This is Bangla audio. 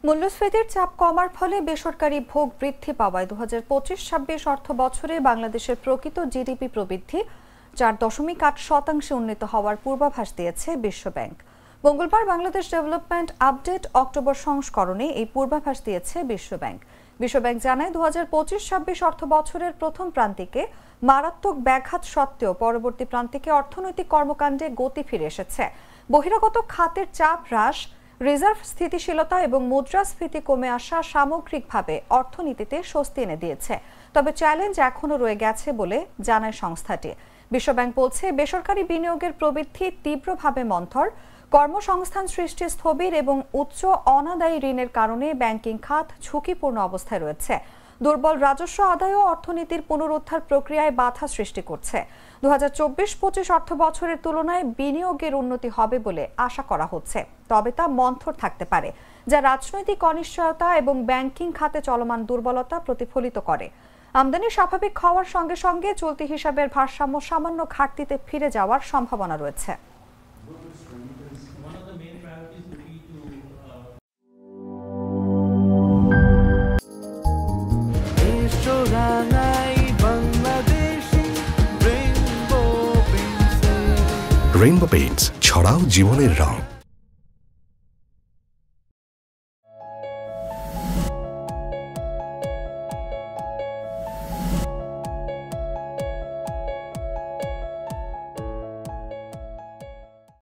মূল্যস্ফীতির চাপ কমার ফলে বেসরকারি ভোগ বৃদ্ধি পাওয়ায় 2025-26 অর্থ বছরে বাংলাদেশের প্রকৃত জিডিপি প্রবৃদ্ধি 4.8% উন্নীত হওয়ার পূর্বাভাস দিয়েছে বিশ্বব্যাংক। মঙ্গলবার বাংলাদেশ ডেভেলপমেন্ট আপডেট অক্টোবর সংস্করণে এই পূর্বাভাস দিয়েছে বিশ্বব্যাংক। বিশ্বব্যাংক জানায় 2025-26 অর্থ বছরের প্রথম প্রান্তিকে মারাত্মক ব্যাঘাত সত্ত্বেও পরবর্তী প্রান্তিকে অর্থনৈতিক কর্মকাণ্ডে গতি ফিরে এসেছে। বহিরাগত খাতের চাপ হ্রাস, রিজার্ভ স্থিতিশীলতা এবং মুদ্রাস্ফীতি কমে আসা সামগ্রিকভাবে অর্থনীতিতে স্বস্তি এনে দিয়েছে। তবে চ্যালেঞ্জ এখনো রয়ে গেছে বলে জানায় সংস্থাটি। বিশ্বব্যাংক বলছে, বেসরকারি বিনিয়োগের প্রবৃদ্ধি তীব্রভাবে মন্থর, কর্মসংস্থান সৃষ্টি স্থবির এবং উচ্চ অনাদায়ী ঋণের কারণে ব্যাংকিং খাত ঝুঁকিপূর্ণ অবস্থায় রয়েছে। দুর্বল রাজস্ব আদায়ও অর্থনীতির পুনরুদ্ধার প্রক্রিয়ায় বাধা সৃষ্টি করছে। 2024-25 অর্থ বছরের তুলনায় বিনিয়োগের উন্নতি হবে বলে আশা করা হচ্ছে, তবে তা মন্থর থাকতে পারে, যা রাজনৈতিক অনিশ্চয়তা এবং ব্যাংকিং খাতে চলমান দুর্বলতা প্রতিফলিত করে। আমদানি স্বাভাবিক হওয়ার সঙ্গে সঙ্গে চলতি হিসাবের ভারসাম্য সামান্য ঘাটতিতে ফিরে যাওয়ার সম্ভাবনা রয়েছে। রেইনবো পেইন্টস, ছড়াও জীবনের রং।